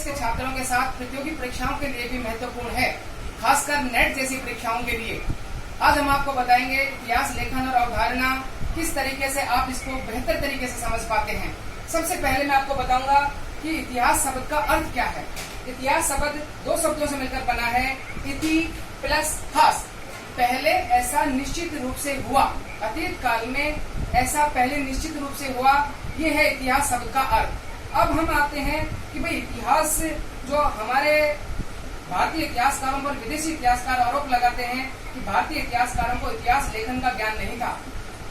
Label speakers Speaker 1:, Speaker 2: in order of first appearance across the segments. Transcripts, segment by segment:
Speaker 1: के छात्रों के साथ प्रतियोगी परीक्षाओं के लिए भी महत्वपूर्ण है, खासकर नेट जैसी परीक्षाओं के लिए। आज हम आपको बताएंगे इतिहास लेखन और अवधारणा किस तरीके से आप इसको बेहतर तरीके से समझ पाते हैं। सबसे पहले मैं आपको बताऊंगा कि इतिहास शब्द का अर्थ क्या है। इतिहास शब्द दो शब्दों से मिलकर बना है, इति प्लस हास। पहले ऐसा निश्चित रूप से हुआ, अतीत काल में ऐसा पहले निश्चित रूप से हुआ, ये है इतिहास शब्द का अर्थ। अब हम आते हैं कि भाई इतिहास जो हमारे भारतीय इतिहासकारों पर विदेशी इतिहासकार आरोप लगाते हैं कि भारतीय इतिहासकारों को इतिहास लेखन का ज्ञान नहीं था,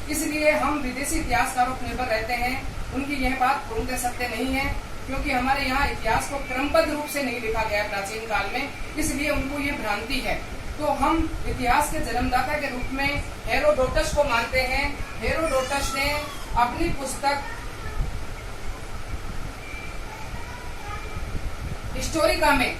Speaker 1: इसलिए हम विदेशी इतिहासकारों पर निर्भर रहते हैं। उनकी यह बात पूर्णतः सत्य नहीं है, क्योंकि हमारे यहाँ इतिहास को क्रमबद्ध रूप से नहीं लिखा गया प्राचीन काल में, इसलिए उनको ये भ्रांति है। तो हम इतिहास के जन्मदाता के रूप में हेरोडोटस को मानते हैं। हेरोडोटस ने अपनी पुस्तक हिस्टोरिका में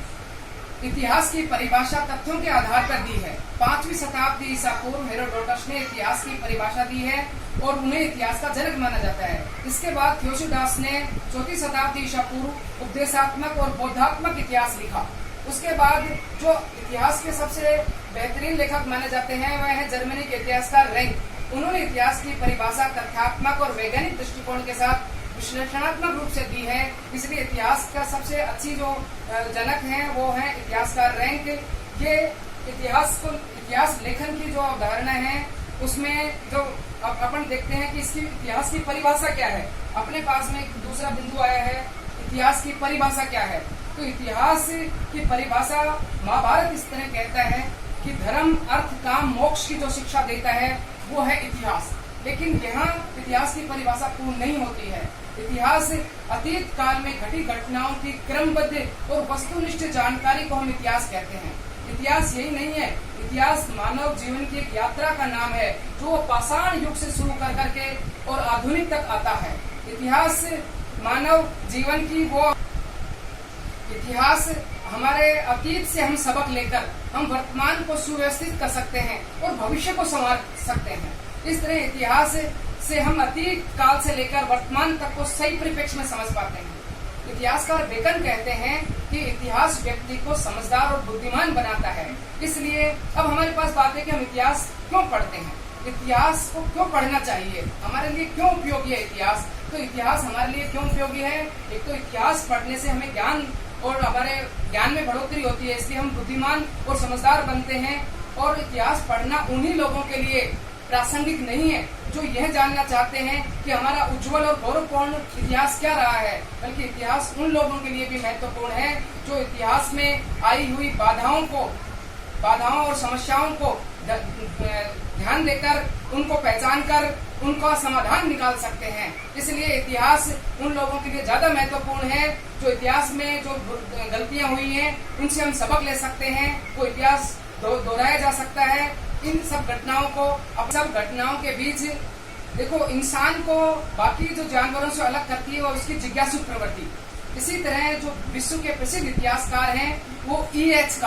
Speaker 1: इतिहास की परिभाषा तथ्यों के आधार पर दी है। 5वीं शताब्दी ईसा पूर्व हेरोडोटस ने इतिहास की परिभाषा दी है और उन्हें इतिहास का जनक माना जाता है। इसके बाद थियोसिडास ने 4वीं शताब्दी ईसा पूर्व उपदेशात्मक और बोधात्मक इतिहास लिखा। उसके बाद जो इतिहास के सबसे बेहतरीन लेखक माने जाते हैं वह है जर्मनी के इतिहासकार रेंक। उन्होंने इतिहास की परिभाषा तथ्यात्मक और वैज्ञानिक दृष्टिकोण के साथ विश्लेषणात्मक रूप से दी है, इसलिए इतिहास का सबसे अच्छी जो जनक हैं वो है इतिहासकार रेंक। ये इतिहास लेखन की जो अवधारणा है उसमें जो अपन देखते हैं कि इसकी इतिहास की परिभाषा क्या है। अपने पास में एक दूसरा बिंदु आया है, इतिहास की परिभाषा क्या है। तो इतिहास की परिभाषा महाभारत इस तरह कहता है कि धर्म अर्थ काम मोक्ष की जो शिक्षा देता है वो है इतिहास। लेकिन यहाँ इतिहास की परिभाषा पूर्ण नहीं होती है। इतिहास अतीत काल में घटी घटनाओं की क्रमबद्ध और वस्तुनिष्ठ जानकारी को हम इतिहास कहते हैं। इतिहास यही नहीं है, इतिहास मानव जीवन की एक यात्रा का नाम है जो पाषाण युग से शुरू कर करके और आधुनिक तक आता है। इतिहास मानव जीवन की वो इतिहास हमारे अतीत से हम सबक लेकर हम वर्तमान को सुव्यवस्थित कर सकते हैं और भविष्य को संवार सकते हैं। इस तरह इतिहास से हम अतीत काल से लेकर वर्तमान तक को सही परिप्रेक्ष्य में समझ पाते हैं। इतिहासकार बेकन कहते हैं कि इतिहास व्यक्ति को समझदार और बुद्धिमान बनाता है। इसलिए अब हमारे पास बात है कि हम इतिहास क्यों पढ़ते हैं, इतिहास को क्यों पढ़ना चाहिए, हमारे लिए क्यों उपयोगी है इतिहास। तो इतिहास हमारे लिए क्यों उपयोगी है, एक तो इतिहास पढ़ने से हमें ज्ञान और हमारे ज्ञान में बढ़ोतरी होती है, इसलिए हम बुद्धिमान और समझदार बनते हैं। और इतिहास पढ़ना उन्हीं लोगों के लिए प्रासंगिक नहीं है जो यह जानना चाहते हैं कि हमारा उज्जवल और गौरवपूर्ण इतिहास क्या रहा है, बल्कि इतिहास उन लोगों के लिए भी महत्वपूर्ण है जो इतिहास में आई हुई बाधाओं और समस्याओं को ध्यान देकर उनको पहचान कर उनका समाधान निकाल सकते हैं। इसलिए इतिहास उन लोगों के लिए ज्यादा महत्वपूर्ण है जो इतिहास में जो गलतियां हुई हैं उनसे हम सबक ले सकते हैं, वो इतिहास दोहराया जा सकता है। इन सब घटनाओं के बीच देखो, इंसान को बाकी जो जानवरों से अलग करती है वो उसकी जिज्ञासु प्रवृत्ति। इसी तरह जो विश्व के प्रसिद्ध इतिहासकार हैं वो E.H.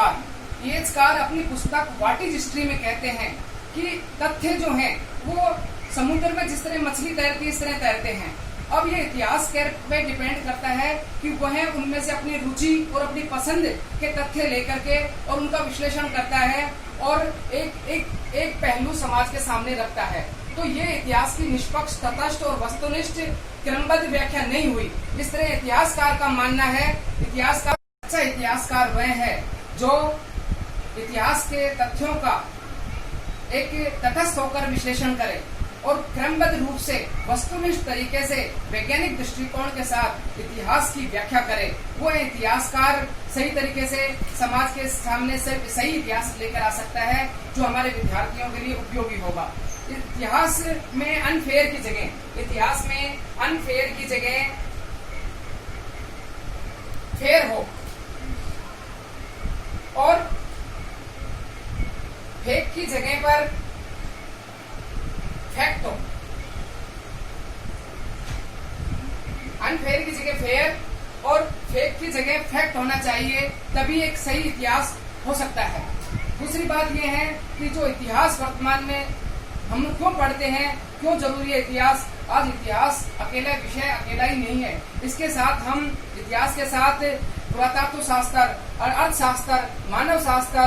Speaker 1: कार अपनी पुस्तक व्हाट इज हिस्ट्री में कहते हैं कि तथ्य जो हैं वो समुद्र में जिस तरह मछली तैरती है इस तरह तैरते हैं। अब ये इतिहास पे डिपेंड करता है कि वह उनमें से अपनी रुचि और अपनी पसंद के तथ्य लेकर के और उनका विश्लेषण करता है और एक पहलू समाज के सामने रखता है। तो ये इतिहास की निष्पक्ष, तटस्थ और वस्तुनिष्ठ क्रमबद्ध व्याख्या नहीं हुई। इस तरह इतिहासकार का मानना है अच्छा इतिहासकार वह है जो इतिहास के तथ्यों का एक तटस्थ होकर विश्लेषण करे और क्रमबद्ध रूप से वस्तुनिष्ठ तरीके से वैज्ञानिक दृष्टिकोण के साथ इतिहास की व्याख्या करे। वो इतिहासकार सही तरीके से समाज के सामने सही इतिहास लेकर आ सकता है जो हमारे विद्यार्थियों के लिए उपयोगी होगा। इतिहास में अनफेयर की जगह फेयर हो और फेक की जगह पर फैक्ट हो। अनफेयर की जगह फेयर और फेक की जगह फैक्ट होना चाहिए, तभी एक सही इतिहास हो सकता है। दूसरी बात यह है कि जो इतिहास वर्तमान में हम क्यों पढ़ते हैं, क्यों जरूरी है इतिहास। आज इतिहास अकेला विषय अकेला ही नहीं है, इसके साथ हम इतिहास के साथ पुरातत्व शास्त्र और अर्थशास्त्र, मानव शास्त्र,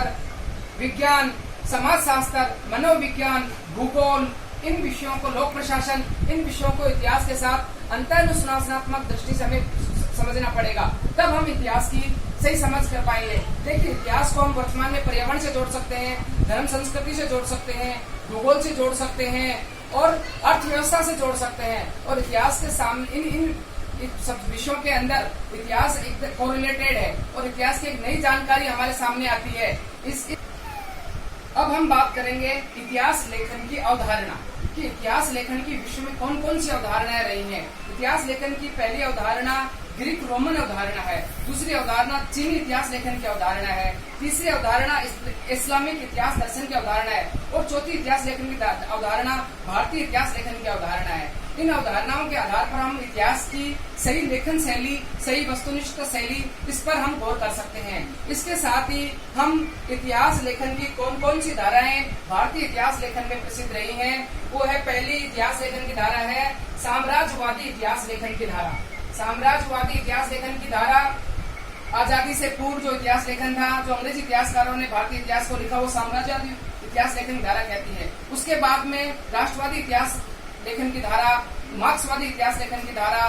Speaker 1: विज्ञान, समाज शास्त्र, मनोविज्ञान, भूगोल, इन विषयों को, लोक प्रशासन, इन विषयों को इतिहास के साथ अंतर्नुशासनात्मक दृष्टि से हमें समझना पड़ेगा। तब हम इतिहास की सही समझ कर पाएंगे। देखिए, इतिहास को हम वर्तमान में पर्यावरण से जोड़ सकते हैं, धर्म संस्कृति से जोड़ सकते हैं, भूगोल से जोड़ सकते हैं और अर्थव्यवस्था से जोड़ सकते हैं। और इतिहास के सामने इन सब विषयों के अंदर इतिहास एक कोरिलेटेड है और इतिहास की एक नई जानकारी हमारे सामने आती है। अब हम बात करेंगे इतिहास लेखन की अवधारणा कि इतिहास लेखन की विश्व में कौन कौन सी अवधारणाएं रही हैं। इतिहास लेखन की पहली अवधारणा ग्रीक रोमन अवधारणा है, दूसरी अवधारणा चीनी इतिहास लेखन की अवधारणा है, तीसरी अवधारणा इस्लामिक इतिहास दर्शन की अवधारणा है और चौथी इतिहास लेखन की अवधारणा भारतीय इतिहास लेखन की अवधारणा है। इन अवधारणाओं के आधार पर हम इतिहास की सही लेखन शैली, सही वस्तुनिष्ठ शैली, इस पर हम गौर कर सकते हैं। इसके साथ ही हम इतिहास लेखन की कौन कौन सी धाराएं भारतीय इतिहास लेखन में प्रसिद्ध रही हैं, वो है पहली इतिहास लेखन की धारा है साम्राज्यवादी इतिहास लेखन की धारा। साम्राज्यवादी इतिहास लेखन की धारा आजादी से पूर्व जो इतिहास लेखन था, जो अंग्रेजी इतिहासकारों ने भारतीय इतिहास को लिखा, वो साम्राज्यवादी इतिहास लेखन की धारा कहती है। उसके बाद में राष्ट्रवादी इतिहास लेखन की धारा, मार्क्सवादी इतिहास लेखन की धारा,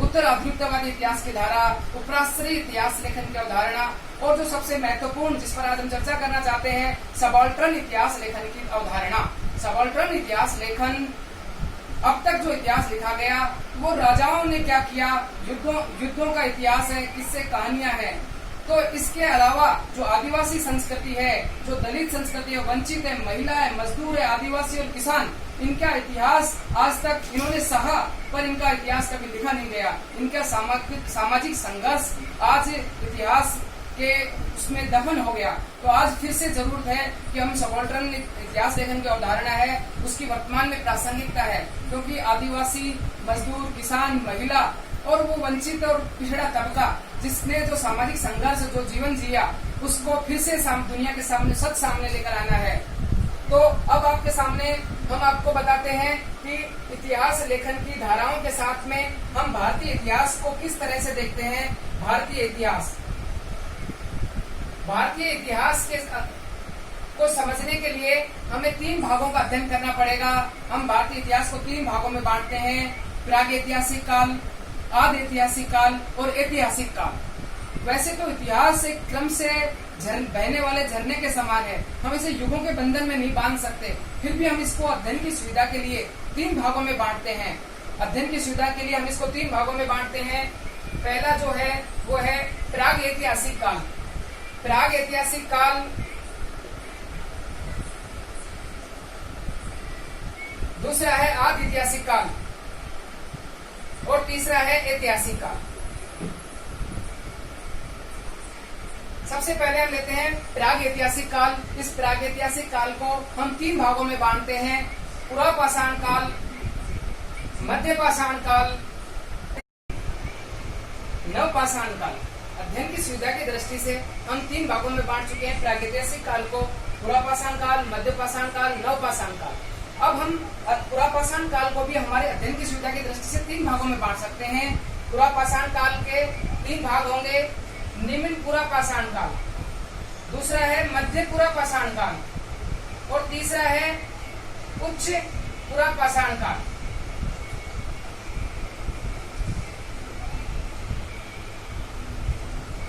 Speaker 1: उत्तर आधुनिकतावादी इतिहास की धारा, उपराष्ट्रीय इतिहास लेखन की अवधारणा और जो सबसे महत्वपूर्ण, जिस पर आज हम चर्चा करना चाहते हैं, सबाल्टर्न इतिहास लेखन की अवधारणा। सबाल्टर्न इतिहास लेखन, अब तक जो इतिहास लिखा गया वो राजाओं ने क्या किया, युद्धों का इतिहास है, किससे कहानियां हैं। तो इसके अलावा जो आदिवासी संस्कृति है, जो दलित संस्कृति है, वंचित है, महिला है, मजदूर है, आदिवासी और किसान, इनका इतिहास आज तक इन्होंने सहा पर इनका इतिहास कभी लिखा नहीं गया। इनका सामाजिक संघर्ष आज इतिहास के उसमें दफन हो गया। तो आज फिर से जरूरत है कि हम सबाल्टर्न इतिहास लेखन की अवधारणा है उसकी वर्तमान में प्रासंगिकता है, क्योंकि आदिवासी, मजदूर, किसान, महिला और वो वंचित और पिछड़ा तबका जिसने जो सामाजिक संघर्ष, जो जीवन जिया, उसको फिर से दुनिया के सामने सच सामने लेकर आना है। तो अब आपके सामने हम आपको बताते हैं कि इतिहास लेखन की धाराओं के साथ में हम भारतीय इतिहास को किस तरह से देखते हैं। भारतीय इतिहास को समझने के लिए हमें 3 भागों का अध्ययन करना पड़ेगा। हम भारतीय इतिहास को 3 भागों में बांटते हैं, प्रागैतिहासिक काल, आदि ऐतिहासिक काल और ऐतिहासिक काल। वैसे तो इतिहास एक क्रम से बहने वाले झरने के समान है, हम इसे युगों के बंधन में नहीं बांध सकते, फिर भी हम इसको अध्ययन की सुविधा के लिए 3 भागों में बांटते हैं। अध्ययन की सुविधा के लिए हम इसको 3 भागों में बांटते हैं। पहला जो है वो है प्रागैतिहासिक काल। प्रागैतिहासिक काल, दूसरा है आदि ऐतिहासिक काल और तीसरा है ऐतिहासिक काल। सबसे पहले हम लेते हैं प्रागैतिहासिक काल। इस प्रागैतिहासिक काल को हम 3 भागों में बांटते हैं, पुरापाषाण काल, मध्यपाषाण काल, नवपाषाण काल। अध्ययन की सुविधा की दृष्टि से हम 3 भागों में बांट चुके हैं प्रागैतिहासिक काल को, पुरापाषाण काल, मध्यपाषाण काल, नवपाषाण काल। अब हम पुरापाषाण काल को भी हमारे अध्ययन की सुविधा की दृष्टि से 3 भागों में बांट सकते हैं। पुरापाषाण काल के 3 भाग होंगे, निम्न पुरापाषाण काल, दूसरा है मध्य पुरापाषाण काल और तीसरा है उच्च पुरापाषाण काल।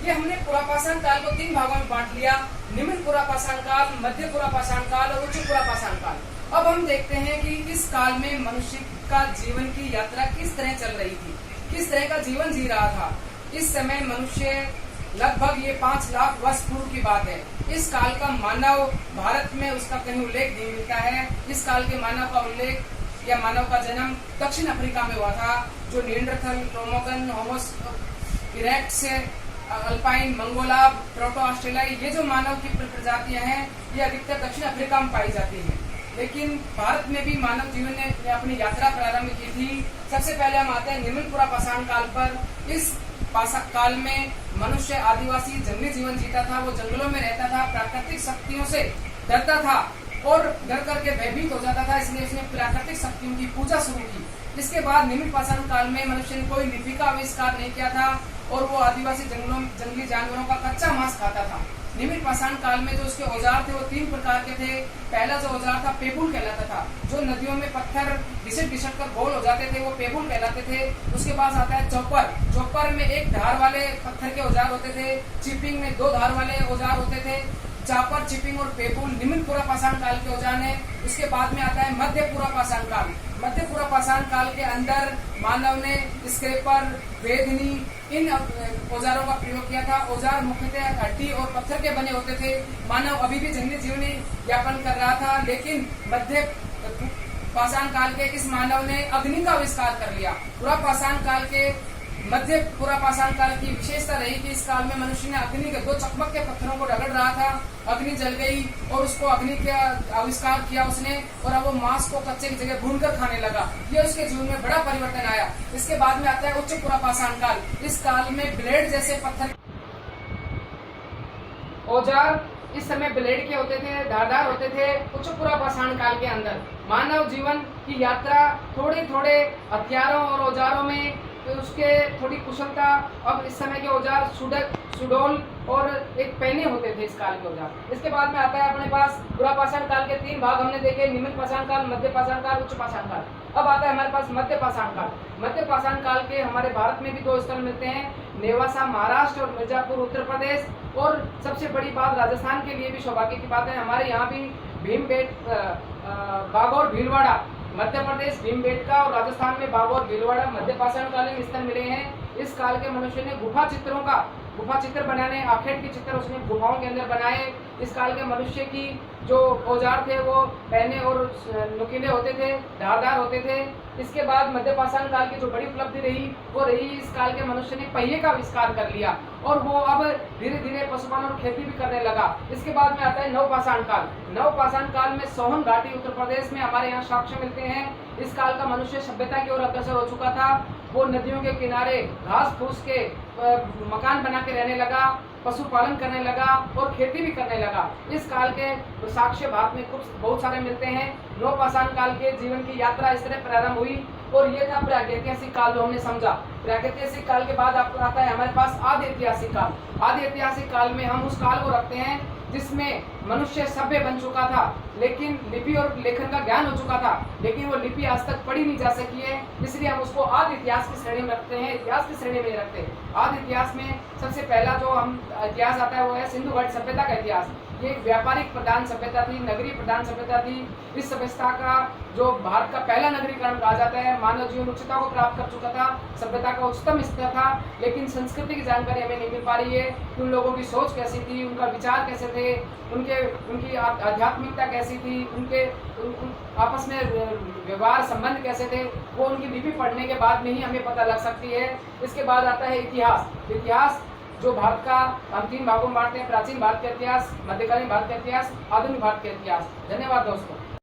Speaker 1: ये हमने पुरापाषाण काल को 3 भागों में बांट लिया, निम्न पुरापाषाण काल, मध्य पुरापाषाण काल और उच्च पुरापाषाण काल। अब हम देखते हैं कि इस काल में मनुष्य का जीवन की यात्रा किस तरह चल रही थी, किस तरह का जीवन जी रहा था। इस समय मनुष्य लगभग ये 5 लाख वर्ष पूर्व की बात है। इस काल का मानव भारत में उसका कहीं उल्लेख नहीं मिलता है। इस काल के मानव का उल्लेख या मानव का जन्म दक्षिण अफ्रीका में हुआ था, जो निएंडरथल, क्रोमोगन, होमो इरेक्टस, अल्पाइन, मंगोला, प्रोटो ऑस्ट्रेलियाई, ये जो मानव की प्रजातियां हैं ये अधिकतर दक्षिण अफ्रीका में पाई जाती हैं। लेकिन भारत में भी मानव जीवन ने अपनी यात्रा प्रारंभ की थी। सबसे पहले हम आते हैं निम्न पुरापाषाण काल पर। इस काल में मनुष्य आदिवासी जंगली जीवन जीता था, वो जंगलों में रहता था, प्राकृतिक शक्तियों से डरता था और डर करके भयभीत हो जाता था, इसलिए उसने प्राकृतिक शक्तियों की पूजा शुरू की। इसके बाद निम्न पाषाण काल में मनुष्य ने कोई लिपि का आविष्कार नहीं किया था और वो आदिवासी जंगली जानवरों का कच्चा मांस खाता था। निम्न पाषाण काल में जो उसके औजार थे वो 3 प्रकार के थे। पहला जो औजार था पेपुल कहलाता था, जो नदियों में पत्थर घिसट कर गोल हो जाते थे वो पेपुल कहलाते थे। उसके बाद आता है चौपर। चौपर में 1 धार वाले पत्थर के औजार होते थे। चिपिंग में 2 धार वाले औजार होते थे। चापर, चिपिंग और पेपुल निम्न पूरा पाषाण काल के औजार है। उसके बाद में आता है मध्य पूरा पाषाण काल। मध्य पूरा पाषाण काल के अंदर मानव ने स्क्रेपर, वेदनी इन औजारों का प्रयोग किया था। औजार मुख्यतः हड्डी और पत्थर के बने होते थे। मानव अभी भी जंगली जीवनी यापन कर रहा था, लेकिन मध्य पाषाण काल के इस मानव ने अग्नि का आविष्कार कर लिया। पूरा पाषाण काल के मध्य पूरा पाषाण काल की विशेषता रही कि इस काल में मनुष्य ने अग्नि के 2 चकमक के पत्थरों को रगड़ रहा था। अग्नि जल गई और उसको अग्नि का आविष्कार किया उसने, और अब वो मांस को कच्चे की जगह भूनकर खाने लगा। ये उसके जीवन में बड़ा परिवर्तन आया। इसके बाद में आता है उच्च पूरा पाषाण काल। इस काल में ब्लेड जैसे पत्थर औजार इस समय ब्लेड के होते थे, धारदार होते थे। उच्च पूरा पाषाण काल के अंदर मानव जीवन की यात्रा थोड़े थोड़े हथियारों और औजारों में उसके थोड़ी कुशलता। अब इस समय के औजार सुडोल और एक पैने होते थे इस काल के औजार। इसके बाद में आता है अपने पास पूरा पाषाण काल के 3 भाग हमने देखे, निम्न पाषाण काल, मध्य पाषाण काल, उच्च पाषाण काल। अब आता है हमारे पास मध्य पाषाण काल। मध्य पाषाण काल के हमारे भारत में भी 2 स्थल मिलते हैं, नेवासा महाराष्ट्र और मिर्जापुर उत्तर प्रदेश। और सबसे बड़ी बात राजस्थान के लिए भी सौभाग्य की बात है, हमारे यहाँ भी बागौर भीलवाड़ा मध्य प्रदेश भीमबेटका और राजस्थान में बागौर भीलवाड़ा मध्य पाषाण कालीन स्थल मिले हैं। इस काल के मनुष्य ने गुफा चित्र बनाने, आखेट के चित्र उसने गुफाओं के अंदर बनाए। इस काल के मनुष्य की जो औजार थे वो पहने और नुकीले होते थे, धारदार होते थे। इसके बाद मध्य पाषाण काल की जो बड़ी उपलब्धि रही वो रही इस काल के मनुष्य ने पहिए का आविष्कार कर लिया और वो अब धीरे धीरे पशुपालन और खेती भी करने लगा। इसके बाद में आता है नव पाषाण काल। नव पाषाण काल में सोहन घाटी उत्तर प्रदेश में हमारे यहाँ साक्ष्य मिलते हैं। इस काल का मनुष्य सभ्यता की ओर अग्रसर हो चुका था। वो नदियों के किनारे घास फूस के मकान बना के रहने लगा, पशुपालन करने लगा और खेती भी करने लगा। इस काल के साक्ष्य भारत में बहुत सारे मिलते हैं। नव पाषाण काल के जीवन की यात्रा इस तरह प्रारंभ हुई और ये था प्रागैतिहासिक काल जो हमने समझा। प्रागैतिहासिक काल के बाद आपको आता है हमारे पास आदि ऐतिहासिक काल। आदि ऐतिहासिक काल में हम उस काल को रखते हैं जिसमें मनुष्य सभ्य बन चुका था, लेकिन लिपि और लेखन का ज्ञान हो चुका था, लेकिन वो लिपि आज तक पढ़ी नहीं जा सकी है। इसलिए हम उसको आदि इतिहास की श्रेणी में रखते हैं, इतिहास की श्रेणी में रखते हैं। आदि इतिहास में सबसे पहला जो हम इतिहास आता है वो है सिंधु घाटी सभ्यता का इतिहास। ये एक व्यापारिक प्रधान सभ्यता थी, नगरीय प्रधान सभ्यता थी। इस सभ्यता का जो भारत का पहला नगरीकरण कहा जाता है, मानव जीवन उच्चता को प्राप्त कर चुका था, सभ्यता का उच्चतम स्तर था, लेकिन संस्कृति की जानकारी हमें नहीं मिल पा रही है। उन लोगों की सोच कैसी थी, उनका विचार कैसे थे, उनकी आध्यात्मिकता कैसी थी, उनके आपस में व्यवहार संबंध कैसे थे, वो उनकी लिपि पढ़ने के बाद में ही हमें पता लग सकती है। इसके बाद आता है इतिहास। इतिहास जो भारत का हम 3 भागों में बांटते हैं, प्राचीन भारत का इतिहास, मध्यकालीन भारत का इतिहास, आधुनिक भारत का इतिहास। धन्यवाद दोस्तों।